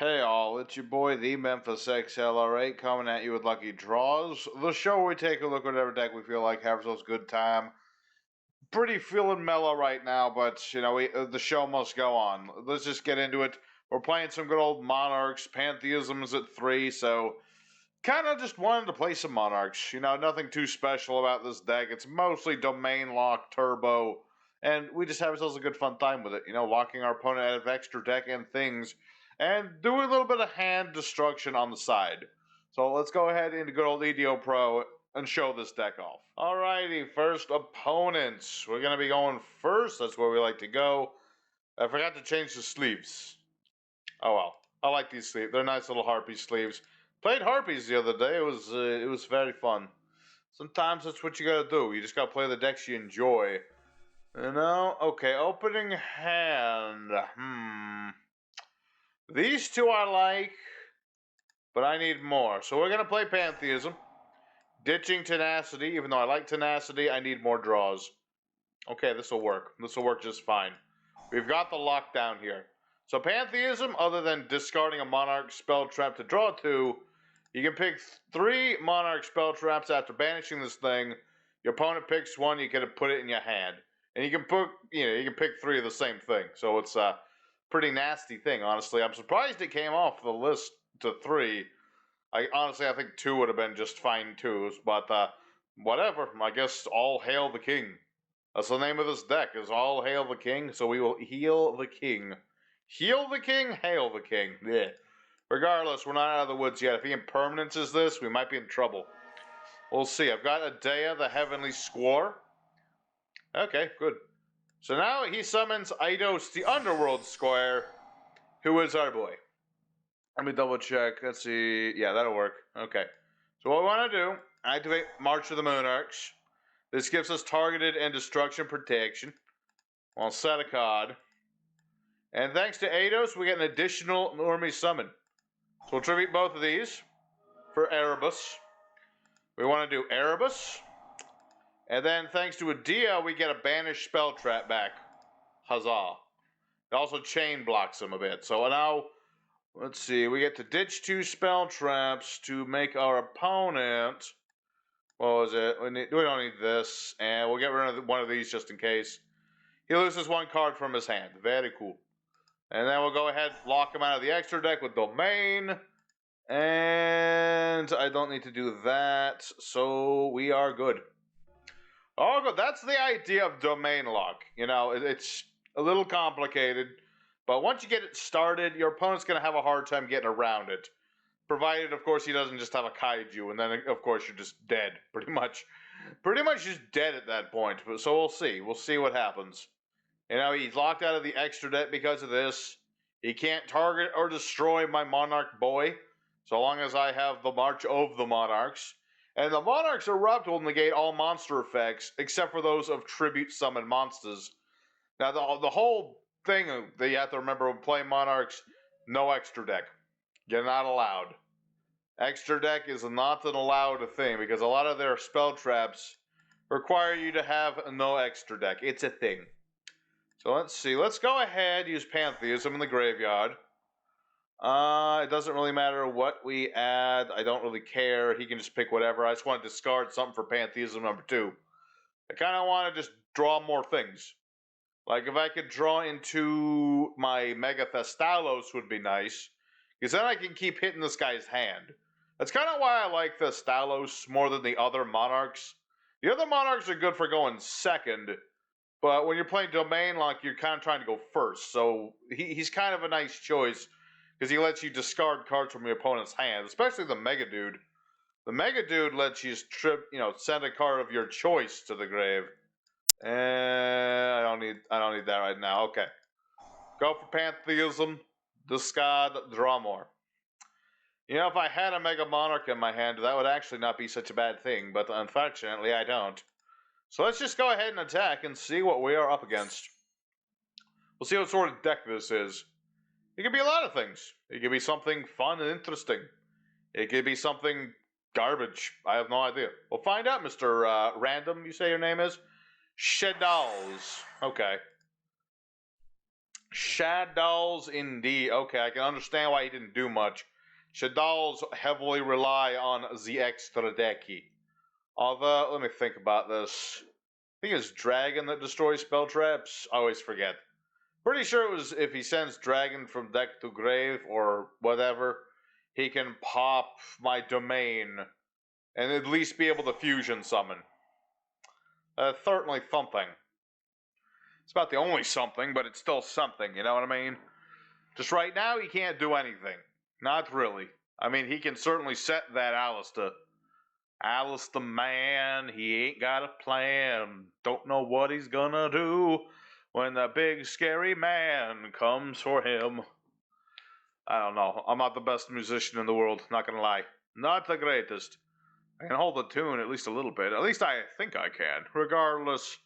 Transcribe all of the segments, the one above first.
Hey all, it's your boy the Memphis XLR8 coming at you with Lucky Draws, the show where we take a look at whatever deck we feel like, have ourselves a good time. Pretty feeling mellow right now, but the show must go on. Let's just get into it. We're playing some good old Monarchs. Pantheism is at 3, so kind of just wanted to play some Monarchs. Nothing too special about this deck. It's mostly domain lock, turbo, and we just have ourselves a good fun time with it. Locking our opponent out of extra deck and things, and doing a little bit of hand destruction on the side. So let's go ahead into good old yugioh Pro and show this deck off. Alrighty, first opponents. We're going to be going first. That's where we like to go. I forgot to change the sleeves. Oh well. I like these sleeves. They're nice little harpy sleeves. Played harpies the other day. It was very fun. Sometimes that's what you gotta do. You just gotta play the decks you enjoy. Okay, opening hand. These two I like, but I need more. So we're gonna play Pantheism. Ditching Tenacity. Even though I like Tenacity, I need more draws. Okay, this will work. This will work just fine. We've got the lockdown here. So Pantheism, other than discarding a Monarch spell trap to draw 2, you can pick 3 Monarch spell traps after banishing this thing. Your opponent picks 1, you get to put it in your hand. And you can pick 3 of the same thing. So it's a pretty nasty thing, honestly. I'm surprised it came off the list to 3. I think 2 would have been just fine twos, but whatever. I guess all hail the king. That's the name of this deck, is all hail the king, so we will heal the king. Heal the king, hail the king. Yeah. Regardless, we're not out of the woods yet. If he impermanences this, we might be in trouble. We'll see. I've got Adea, the Heavenly Squore. Okay, good. So now he summons Eidos, the Underworld Squire, who is our boy. Let me double check. Let's see. Yeah, that'll work. Okay. So what we want to do, activate March of the Monarchs. This gives us targeted and destruction protection. I'll set a card. And thanks to Eidos, we get an additional Normie summon. So we'll tribute both of these for Erebus. We want to do Erebus. And then thanks to Adea, we get a banished spell trap back. Huzzah. It also chain blocks him a bit. So now, let's see, we get to ditch 2 spell traps to make our opponent. What was it? We don't need this. And we'll get rid of one of these just in case. He loses 1 card from his hand. Very cool. And then we'll go ahead, lock him out of the extra deck with Domain. And I don't need to do that. So we are good. Oh, good. That's the idea of Domain Lock. It's a little complicated. But once you get it started, your opponent's going to have a hard time getting around it. Provided, of course, he doesn't just have a kaiju. And then, of course, you're just dead. Pretty much just dead at that point. So we'll see. We'll see what happens. He's locked out of the extra deck because of this. He can't target or destroy my Monarch boy, so long as I have the March of the Monarchs. And the Monarchs Erupt will negate all monster effects, except for those of Tribute Summon monsters. Now, the whole thing that you have to remember when playing Monarchs, no extra deck. You're not allowed. Extra deck is not an allowed thing, because a lot of their spell traps require you to have no extra deck. It's a thing. So let's see. Let's go ahead, use Pantheism in the graveyard. It doesn't really matter what we add. I don't really care. He can just pick whatever. I just want to discard something for Pantheism number 2. I kind of want to just draw more things. Like if I could draw into my Mega Thestalos would be nice. Because then I can keep hitting this guy's hand. That's kind of why I like Thestalos more than the other Monarchs. The other Monarchs are good for going second. But when you're playing Domain Lock, you're kind of trying to go first. So he's kind of a nice choice because he lets you discard cards from your opponent's hand, especially the Mega Dude. The Mega Dude lets you send a card of your choice to the grave. And I don't need that right now. Okay. Go for Pantheism, discard, draw more. If I had a Mega Monarch in my hand, that would actually not be such a bad thing, but unfortunately I don't. So let's just go ahead and attack and see what we are up against. We'll see what sort of deck this is. It could be a lot of things. It could be something fun and interesting. It could be something garbage. I have no idea. We'll find out, Mr. Random, you say your name is? Shaddolls. Okay. Shaddolls indeed. Okay, I can understand why he didn't do much. Shaddolls heavily rely on the extra decky. Although, let me think about this. I think it's Dragon that destroys spell traps. I always forget. Pretty sure it was if he sends Dragon from deck to grave or whatever, he can pop my domain and at least be able to fusion summon. Certainly something. It's about the only something, but it's still something, you know what I mean? Just right now, he can't do anything. Not really. I mean, he can certainly set that Alistair. Alistair, man, he ain't got a plan. Don't know what he's gonna do when the big scary man comes for him. I don't know. I'm not the best musician in the world, not gonna lie. Not the greatest. I can hold the tune at least a little bit. At least I think I can. Regardless,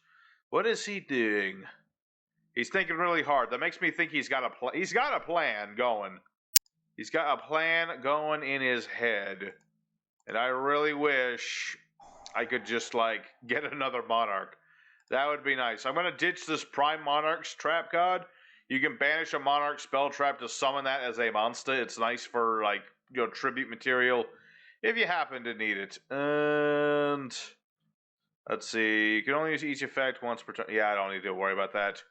what is he doing? He's thinking really hard. That makes me think he's got a plan going. He's got a plan going in his head. And I really wish I could just, like, get another Monarch. That would be nice. I'm going to ditch this Prime Monarch's trap card. You can banish a Monarch spell trap to summon that as a monster. It's nice for, like, you know, tribute material if you happen to need it. And let's see. You can only use each effect once per turn. Yeah, I don't need to worry about that.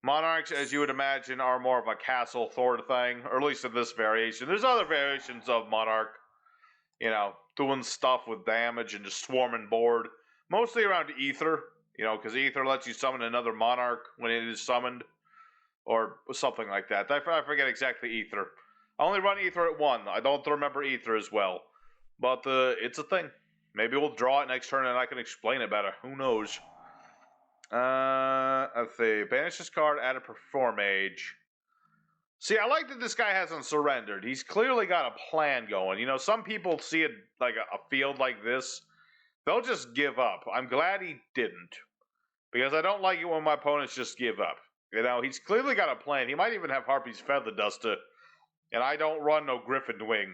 Monarchs, as you would imagine, are more of a castle sort of thing, or at least in this variation. There's other variations of Monarch, you know, doing stuff with damage and just swarming board, mostly around Ether, you know, because Ether lets you summon another Monarch when it is summoned, or something like that. I forget exactly Ether. I only run Ether at 1. I don't remember Ether as well, but it's a thing. Maybe we'll draw it next turn and I can explain it better. Who knows? Let's see. Banish this card, add a Perform Age. See, I like that this guy hasn't surrendered. He's clearly got a plan going. You know, some people see it like a field like this, they'll just give up. I'm glad he didn't, because I don't like it when my opponents just give up. You know, he's clearly got a plan. He might even have Harpy's Feather Duster, and I don't run no Griffin Wing.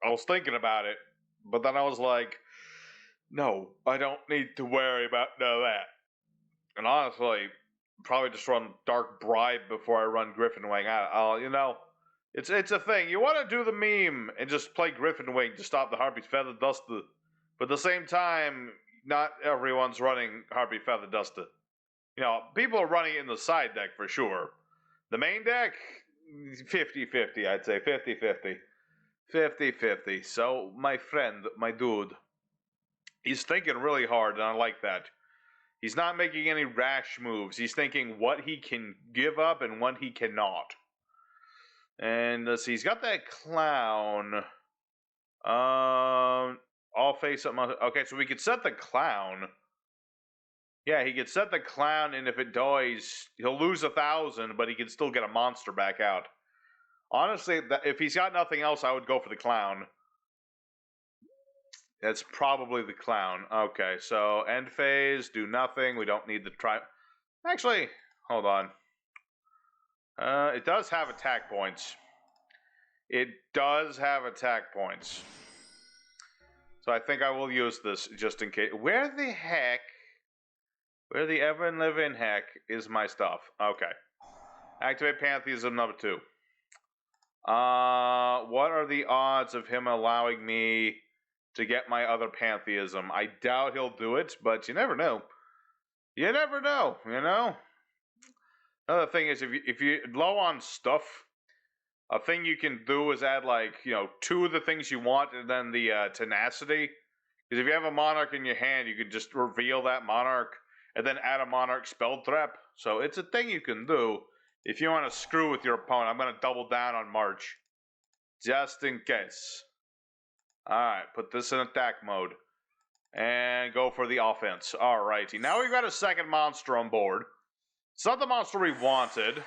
I was thinking about it, but then I was like, no, I don't need to worry about none of that. And honestly, probably just run Dark Bribe before I run Griffin Wing. I'll you know, it's a thing. You want to do the meme and just play Griffin Wing to stop the Harpy's Feather Duster, but at the same time, not everyone's running Harpy Feather Duster. You know, people are running it in the side deck for sure. The main deck, 50-50, I'd say. 50-50. 50-50. So, my friend, my dude, he's thinking really hard, and I like that. He's not making any rash moves. He's thinking what he can give up and what he cannot. And let's see, he's got that clown. All face up. Okay, so we could set the clown. Yeah, he could set the clown, and if it dies, he'll lose 1,000, but he can still get a monster back out. Honestly, if he's got nothing else, I would go for the clown. That's probably the clown. Okay, so end phase, do nothing. We don't need the try. Actually, hold on. It does have attack points. It does have attack points. So I think I will use this just in case. Where the ever-living heck is my stuff? Okay. Activate Pantheism number 2. What are the odds of him allowing me to get my other Pantheism? I doubt he'll do it, but you never know. You never know, you know? Another thing is, if you're low on stuff, a thing you can do is add, like, you know, 2 of the things you want and then the tenacity. Because if you have a Monarch in your hand, you can just reveal that Monarch and then add a Monarch spell trap. So it's a thing you can do if you want to screw with your opponent. I'm going to double down on March, just in case. Alright, put this in attack mode. And go for the offense. Alrighty, now we've got a second monster on board. It's not the monster we wanted,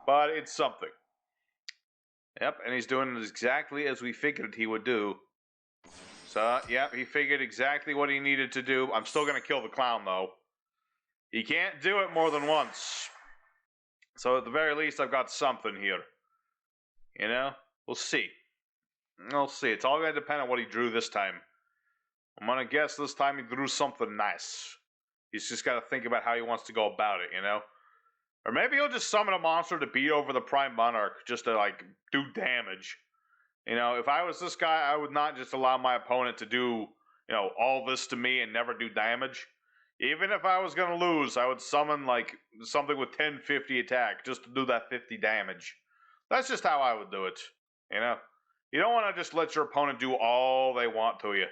but it's something. Yep, and he's doing exactly as we figured he would do. So, yep, he figured exactly what he needed to do. I'm still going to kill the clown, though. He can't do it more than once. So, at the very least, I've got something here. You know? We'll see. We'll see. It's all going to depend on what he drew this time. I'm going to guess this time he drew something nice. He's just got to think about how he wants to go about it, you know? Or maybe he'll just summon a monster to beat over the Prime Monarch just to, like, do damage. You know, if I was this guy, I would not just allow my opponent to do, you know, all this to me and never do damage. Even if I was gonna lose, I would summon, like, something with 10-50 attack just to do that 50 damage. That's just how I would do it, you know? You don't want to just let your opponent do all they want to you.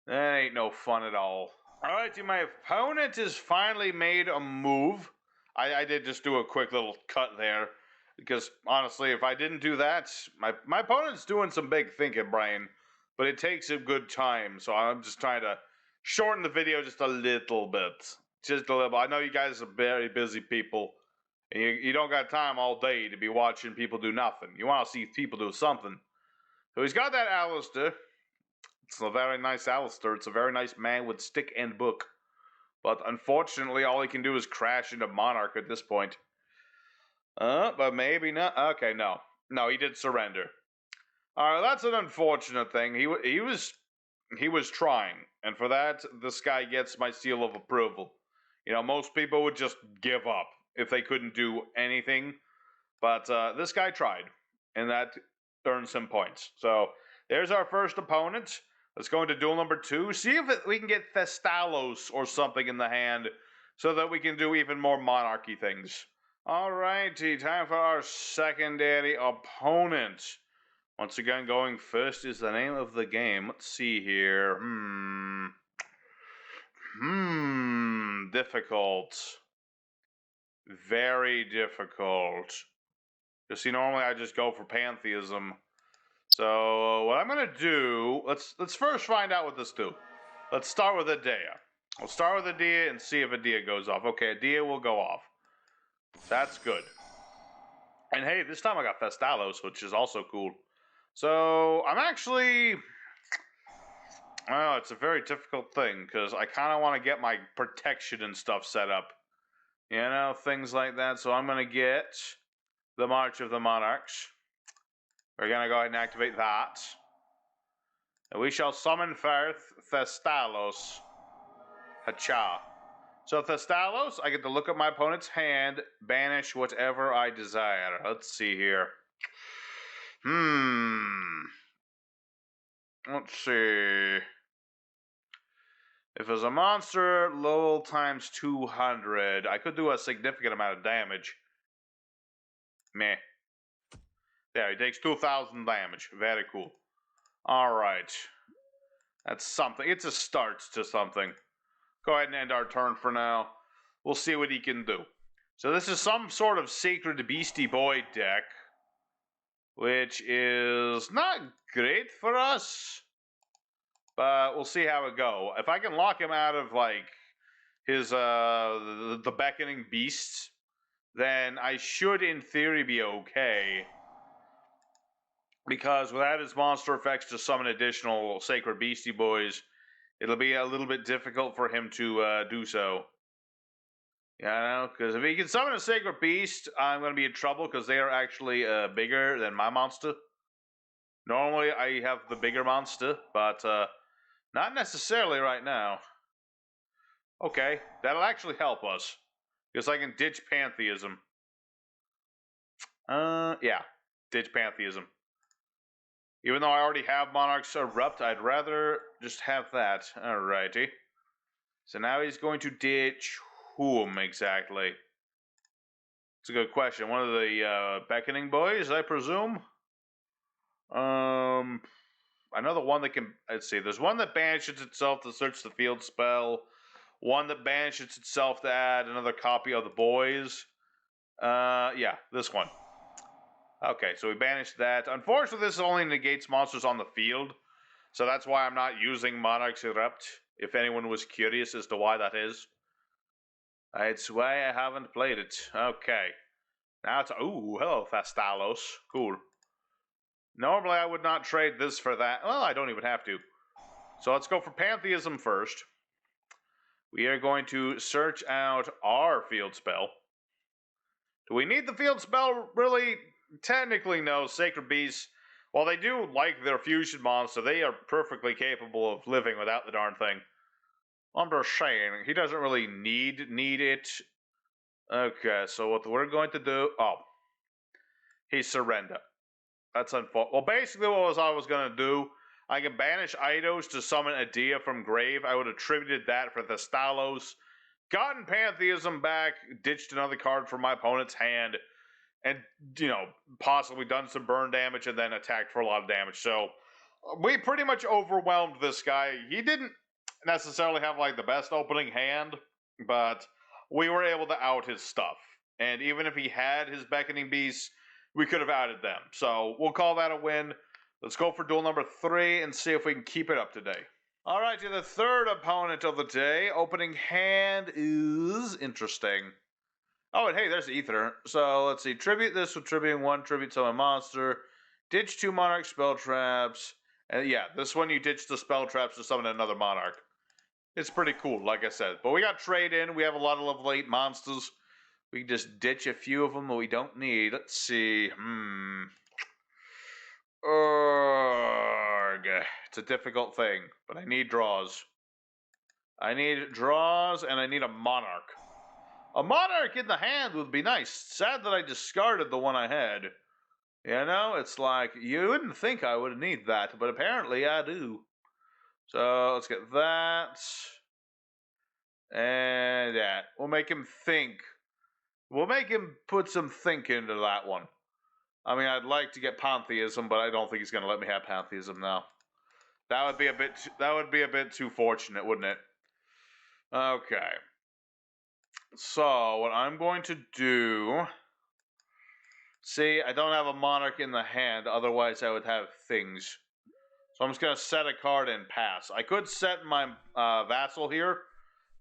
That ain't no fun at all. Alrighty, my opponent has finally made a move. I did just do a quick little cut there. Because, honestly, if I didn't do that, my opponent's doing some big thinking, Brian. But it takes a good time, so I'm just trying to shorten the video just a little bit. Just a little bit. I know you guys are very busy people. And you don't got time all day to be watching people do nothing. You want to see people do something. So he's got that Alistair. It's a very nice Alistair. It's a very nice man with stick and book. But unfortunately, all he can do is crash into Monarch at this point. But maybe not. Okay, no. No, he did surrender. Alright, that's an unfortunate thing. He was trying. And for that, this guy gets my seal of approval. You know, most people would just give up if they couldn't do anything. But this guy tried. And that earns him points. So, there's our first opponent. Let's go into duel number 2. See if we can get Thestalos or something in the hand so that we can do even more monarchy things. Alrighty, time for our secondary opponent. Once again, going first is the name of the game. Let's see here. Difficult. Very difficult. You see, normally I just go for Pantheism. So what I'm gonna do, let's first find out what this do. Let's start with Adea. We'll start with Adea and see if Adea goes off. Okay, Adea will go off. That's good. And hey, this time I got Thestalos, which is also cool. So I'm actually, well, it's a very difficult thing because I kind of want to get my protection and stuff set up. You know, things like that. So I'm gonna get the March of the Monarchs. We're going to go ahead and activate that. And we shall summon forth Thestalos. Hacha. So Thestalos, I get to look at my opponent's hand, banish whatever I desire. Let's see here. Let's see. If it's a monster, Lowell times 200. I could do a significant amount of damage. Meh. There, he takes 2,000 damage. Very cool. Alright. That's something. It's a start to something. Go ahead and end our turn for now. We'll see what he can do. So this is some sort of Sacred Beastie Boy deck. Which is not great for us. But we'll see how it go. If I can lock him out of, like, his, the Beckoning Beasts, then I should, in theory, be okay. Because without his monster effects to summon additional Sacred Beastie Boys, it'll be a little bit difficult for him to do so. Yeah, I know, because if he can summon a Sacred Beast, I'm going to be in trouble because they are actually bigger than my monster. Normally, I have the bigger monster, but not necessarily right now. Okay, that'll actually help us. Because I can ditch Pantheism. Yeah, ditch Pantheism. Even though I already have Monarchs Erupt, I'd rather just have that. Alrighty. So now he's going to ditch whom exactly? It's a good question. One of the Beckoning Boys, I presume? I know the one that can... Let's see. There's one that banishes itself to search the field spell. One that banishes itself to add another copy of the Boys. Yeah, this one. Okay, so we banished that. Unfortunately, this only negates monsters on the field. So that's why I'm not using Monarchs Erupt, if anyone was curious as to why that is. It's why I haven't played it. Okay. Now it's... Ooh, hello, Thestalos. Cool. Normally, I would not trade this for that. Well, I don't even have to. So let's go for Pantheism first. We are going to search out our field spell. Do we need the field spell? Really? Technically, no. Sacred Beasts, while they do like their fusion monster, they are perfectly capable of living without the darn thing. I'm just saying, he doesn't really need it. Okay, so what we're going to do... Oh. He surrendered. That's unfortunate. Well, basically what I was going to do, I can banish Eidos to summon a Dia from grave. I would have attributed that for Thestalos, gotten Pantheism back, ditched another card from my opponent's hand, and, you know, possibly done some burn damage and then attacked for a lot of damage. So, we pretty much overwhelmed this guy. He didn't necessarily have, like, the best opening hand, but we were able to out his stuff. And even if he had his Beckoning Beasts, we could have outed them. So, we'll call that a win. Let's go for duel number 3 and see if we can keep it up today. Alright, to the third opponent of the day. Opening hand is interesting. Oh, and hey, there's Ether. So, let's see. Tribute this with tributing 1, tribute summon monster. Ditch 2 Monarch spell traps. And yeah, this one you ditch the spell traps to summon another Monarch. It's pretty cool, like I said. But we got trade in. We have a lot of level 8 monsters. We can just ditch a few of them that we don't need. Let's see. Urgh. It's a difficult thing, but I need draws. I need draws, and I need a Monarch. A Monarch in the hand would be nice. Sad that I discarded the one I had. You know, it's like, you wouldn't think I would need that, but apparently I do. So, let's get that. And that. We'll make him think. We'll make him put some think into that one. I mean, I'd like to get Pantheism, but I don't think he's going to let me have Pantheism now. That would be a bit too fortunate, wouldn't it? Okay. So, what I'm going to do... See, I don't have a Monarch in the hand, otherwise I would have things. So I'm just going to set a card and pass. I could set my Vassal here,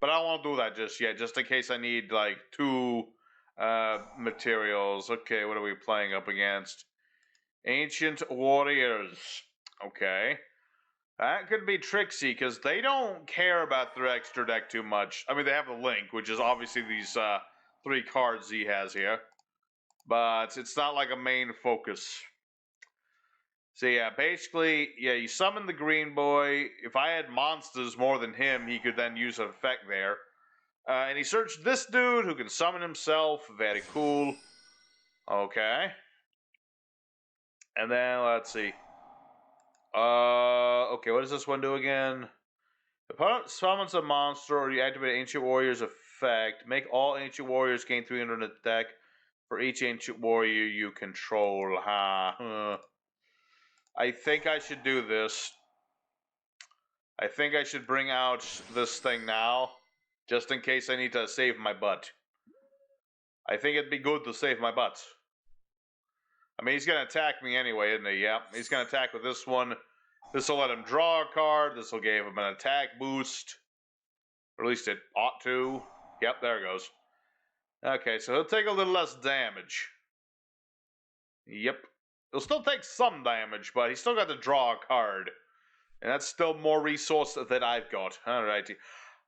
but I don't want to do that just yet, just in case I need, like, 2 materials. Okay, what are we playing up against? Ancient Warriors. Okay. That could be tricksy, because they don't care about their extra deck too much. I mean, they have the Link, which is obviously these 3 cards he has here. But it's not like a main focus. So yeah, basically, yeah, you summon the green boy. If I had monsters more than him, he could then use an effect there. And he searched this dude who can summon himself. Very cool. Okay. And then, let's see. Okay, what does this one do again? The opponent summons a monster or you activate Ancient Warrior's effect. Make all Ancient Warriors gain 300 attack for each Ancient Warrior you control. I think I should do this. I think I should bring out this thing now, just in case I need to save my butt. I think it'd be good to save my butt. I mean, he's going to attack me anyway, isn't he? Yeah, he's going to attack with this one. This will let him draw a card. This will give him an attack boost. Or at least it ought to. Yep, there it goes. Okay, so he'll take a little less damage. Yep. He'll still take some damage, but he's still got to draw a card. And that's still more resource that I've got. Alrighty.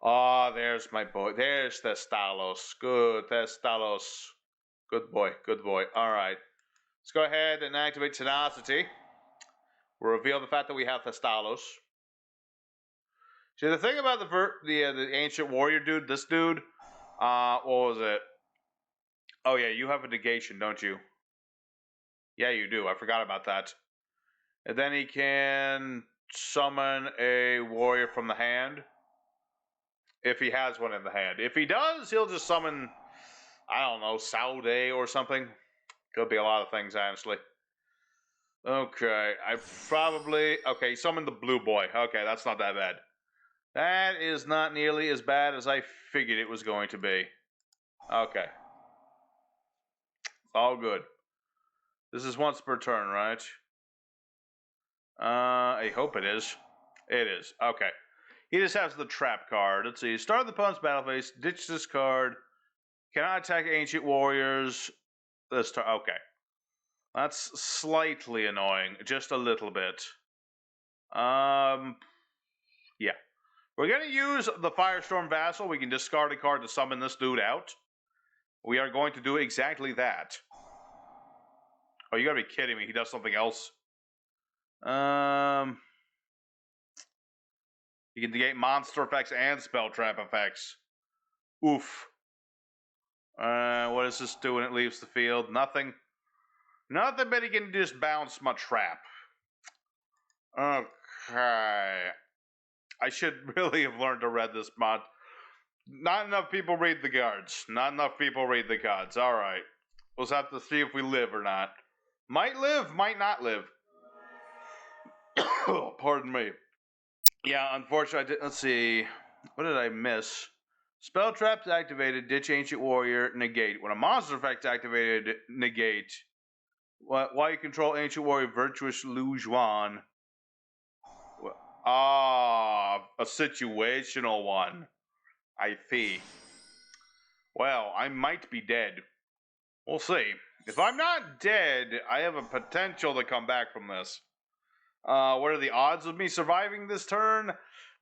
Ah, there's my boy. There's Thestalos. Good, Thestalos. Good boy, good boy. Alright. Let's go ahead and activate Tenacity. We'll reveal the fact that we have Thestalos. See, the thing about the Ancient Warrior dude, this dude, what was it? Oh yeah, you have a negation, don't you? Yeah, you do. I forgot about that. And then he can summon a warrior from the hand. If he has one in the hand. If he does, he'll just summon, I don't know, Saude or something. Could be a lot of things, honestly. Okay, okay, summon the blue boy. Okay, that's not that bad. That is not nearly as bad as I figured it was going to be. Okay. All good. This is once per turn, right? I hope it is. It is. Okay. He just has the trap card. Let's see. Start the opponent's battle phase. Ditch this card. Cannot attack Ancient Warriors this turn. Okay. That's slightly annoying. Just a little bit. Yeah. We're going to use the Firestorm Vassal. We can discard a card to summon this dude out. We are going to do exactly that. Oh, you gotta be kidding me. He does something else. You can negate monster effects and spell trap effects. Oof. What does this do when it leaves the field? Nothing. Nothing, but he can just bounce my trap. Okay. I should really have learned to read this mod. Not enough people read the cards. Not enough people read the cards. Alright. We'll just have to see if we live or not. Might live, might not live. Pardon me. Yeah, unfortunately, let's see. What did I miss? Spell traps activated, ditch ancient warrior, negate. When a monster effect activated, negate. While you control ancient warrior, virtuous Lu Juan. Ah, a situational one. I see. Well, I might be dead. We'll see. If I'm not dead, I have a potential to come back from this. What are the odds of me surviving this turn?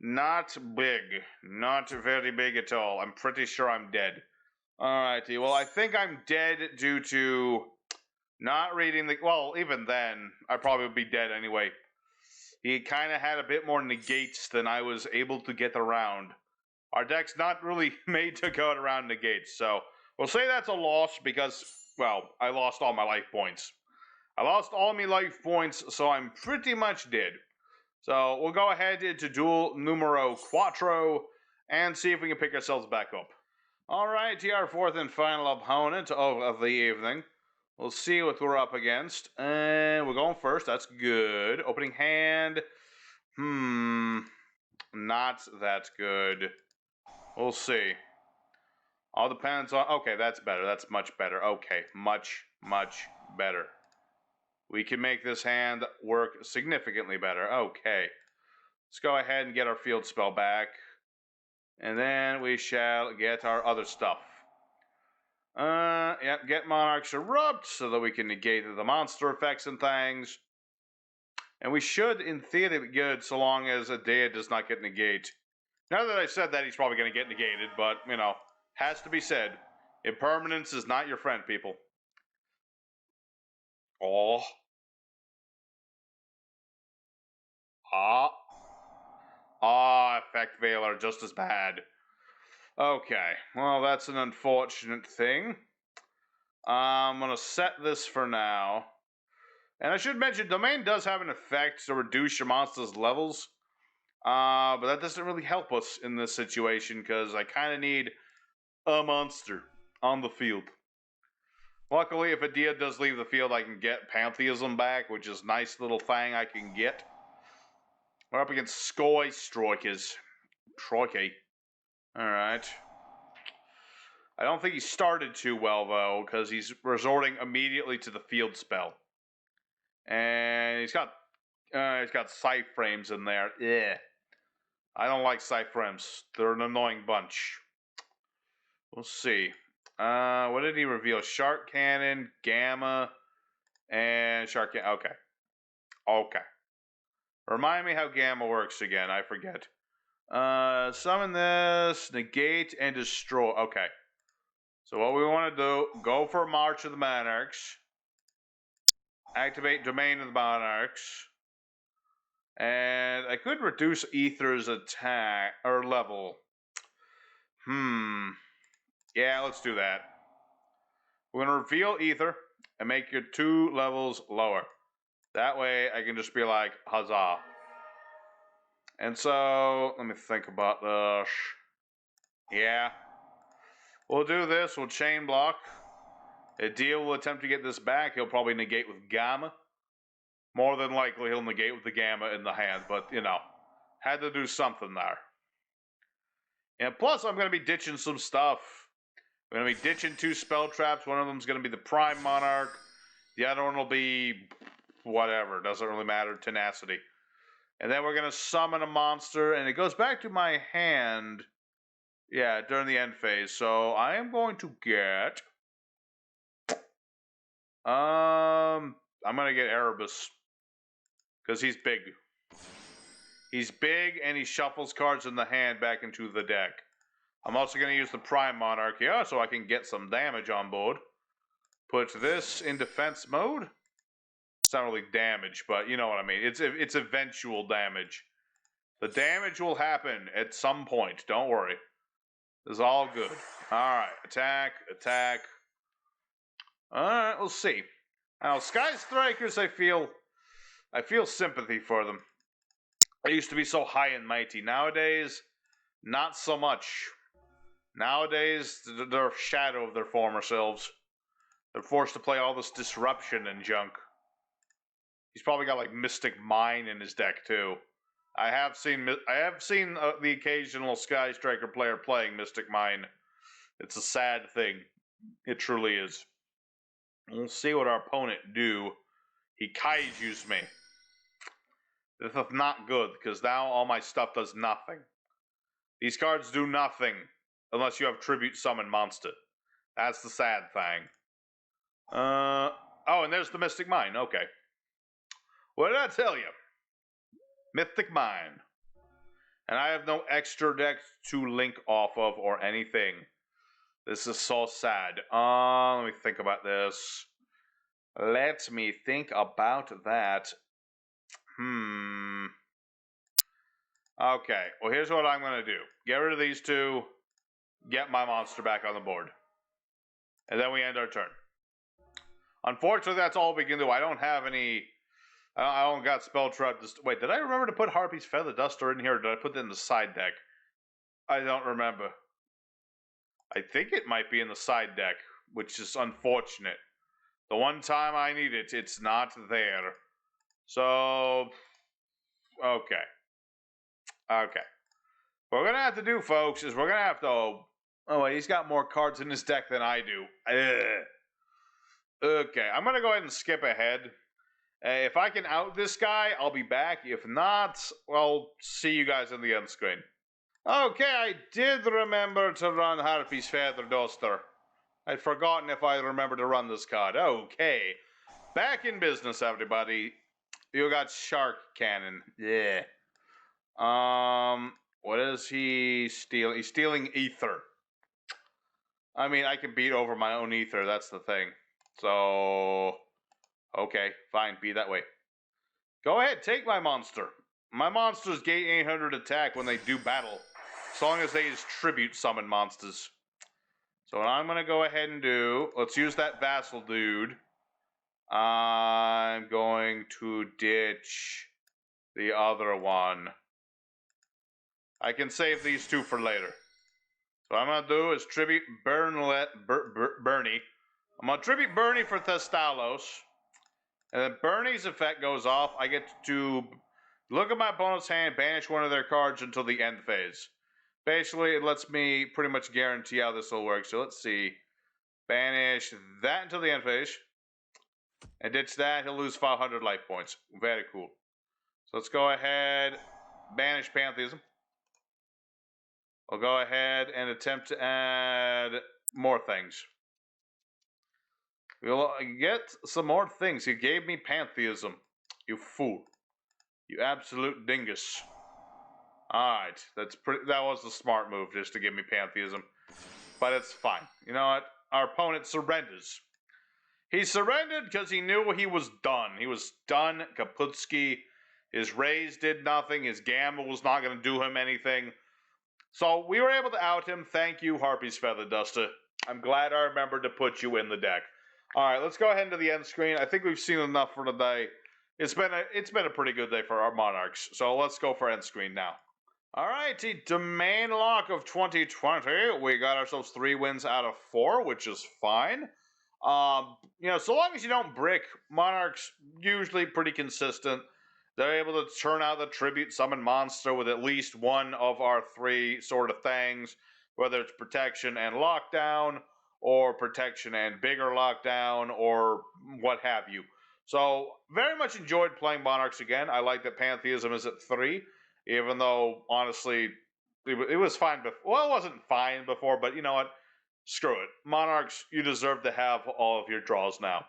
Not big. Not very big at all. I'm pretty sure I'm dead. Alrighty, well, I think I'm dead due to not reading the... Well, even then, I probably would be dead anyway. He kind of had a bit more negates than I was able to get around. Our deck's not really made to go around negates, so we'll say that's a loss because, well, I lost all my life points. I lost all my life points, so I'm pretty much dead. So we'll go ahead into duel numero quattro and see if we can pick ourselves back up. Alright, our fourth and final opponent of the evening. We'll see what we're up against. And we're going first. That's good. Opening hand. Not that good. We'll see. All depends on... Okay, that's better. That's much better. Okay, much, much better. We can make this hand work significantly better. Okay. Let's go ahead and get our field spell back. And then we shall get our other stuff. Yep, get Monarchs Erupt so that we can negate the monster effects and things. And we should, in theory, be good so long as Adea does not get negate. Now that I said that, he's probably going to get negated, but, you know, has to be said. Impermanence is not your friend, people. Oh. Effect Veiler, just as bad. Okay, well, that's an unfortunate thing. I'm going to set this for now. And I should mention, Domain does have an effect to reduce your monster's levels. But that doesn't really help us in this situation, because I kind of need a monster on the field. Luckily, if Adea does leave the field, I can get Pantheism back, which is a nice little thing I can get. We're up against Skoy Strikers. Troike. Alright. I don't think he started too well, though, because he's resorting immediately to the field spell. And he's got Scythe Frames in there. Yeah. I don't like Scythe Frames. They're an annoying bunch. We'll see. What did he reveal? Shark Cannon, Gamma, and Shark Cannon. Okay. Okay. Remind me how Gamma works again. I forget. Summon this, negate, and destroy. Okay. So what we want to do, go for March of the Monarchs. Activate Domain of the Monarchs. And I could reduce Aether's attack, or level. Yeah, let's do that. We're going to reveal Aether and make your 2 levels lower. That way I can just be like, huzzah. And so, let me think about this. Yeah. We'll do this, we'll chain block. Adea will attempt to get this back, he'll probably negate with Gamma. More than likely he'll negate with the Gamma in the hand, but, you know, had to do something there. And plus, I'm going to be ditching some stuff. I'm going to be ditching 2 spell traps. One of them is going to be the Prime Monarch. The other one will be whatever. Doesn't really matter. Tenacity. And then we're going to summon a monster. And it goes back to my hand. Yeah, during the end phase. So I am going to get... I'm going to get Erebus. Because he's big. He's big and he shuffles cards in the hand back into the deck. I'm also going to use the Prime Monarch here so I can get some damage on board. Put this in defense mode. It's not really damage, but you know what I mean. It's eventual damage. The damage will happen at some point. Don't worry. This is all good. Alright, attack, attack. Alright, we'll see. Now, Sky Strikers, I feel sympathy for them. They used to be so high and mighty. Nowadays, not so much. Nowadays, they're a shadow of their former selves. They're forced to play all this disruption and junk. He's probably got like Mystic Mine in his deck too. I have seen the occasional Sky Striker player playing Mystic Mine. It's a sad thing. It truly is. We'll see what our opponent do. He kaijus me. This is not good, because now all my stuff does nothing. These cards do nothing unless you have Tribute Summon Monster. That's the sad thing. Oh, and there's the Mystic Mine. Okay. What did I tell you? Mystic Mine. And I have no extra decks to link off of or anything. This is so sad. Let me think about this. Let me think about that. Okay, well here's what I'm going to do. Get rid of these two. Get my monster back on the board. And then we end our turn. Unfortunately, that's all we can do. I don't have any... I don't got Spell Trap. Wait, did I remember to put Harpy's Feather Duster in here, or did I put it in the side deck? I don't remember. I think it might be in the side deck, which is unfortunate. The one time I need it, it's not there. So... Okay. Okay. What we're going to have to do, folks, is we're going to have to... Oh, wait, he's got more cards in his deck than I do. Okay, I'm going to go ahead and skip ahead. If I can out this guy, I'll be back. If not, well, see you guys on the end screen. Okay, I did remember to run Harpy's Feather Duster. I'd forgotten if I remembered to run this card. Okay. Back in business, everybody. You got Shark Cannon. Yeah. What is he stealing? He's stealing Ether. I mean, I can beat over my own Ether. That's the thing. So... Okay, fine, be that way. Go ahead, take my monster. My monsters gain 800 attack when they do battle, as long as they use Tribute Summon monsters. So what I'm going to go ahead and do, let's use that Vassal dude. I'm going to ditch the other one. I can save these two for later. So what I'm going to do is Tribute Bernie. I'm going to Tribute Bernie for Thestalos. And then Bernie's effect goes off. I get to look at my opponent's hand, banish one of their cards until the end phase. Basically, it lets me pretty much guarantee how this will work. So let's see. Banish that until the end phase. And ditch that. He'll lose 500 life points. Very cool. So let's go ahead. Banish Pantheism. We'll go ahead and attempt to add more things. We'll get some more things. You gave me Pantheism. You fool. You absolute dingus. Alright. That was the smart move, just to give me Pantheism. But it's fine. You know what? Our opponent surrenders. He surrendered because he knew he was done. He was done. Kaputski. His raise did nothing. His gamble was not going to do him anything. So we were able to out him. Thank you, Harpy's Feather Duster. I'm glad I remembered to put you in the deck. Alright, let's go ahead to the end screen. I think we've seen enough for today. It's been a pretty good day for our Monarchs. So let's go for end screen now. Alrighty, Domain Lock of 2020. We got ourselves 3 wins out of 4, which is fine. You know, so long as you don't brick, Monarchs usually pretty consistent. They're able to turn out the Tribute Summon Monster with at least one of our 3 sort of things, whether it's Protection and Lockdown, or Protection and Bigger Lockdown, or what have you. So, very much enjoyed playing Monarchs again. I like that Pantheism is at 3, even though, honestly, it was fine before. Well, it wasn't fine before, but you know what? Screw it. Monarchs, you deserve to have all of your draws now.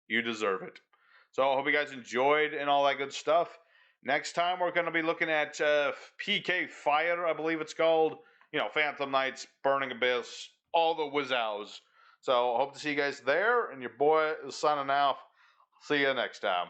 You deserve it. So, I hope you guys enjoyed and all that good stuff. Next time, we're going to be looking at PK Fire, I believe it's called. You know, Phantom Knights, Burning Abyss, all the Wizzows. So, I hope to see you guys there, and your boy is signing off. See you next time.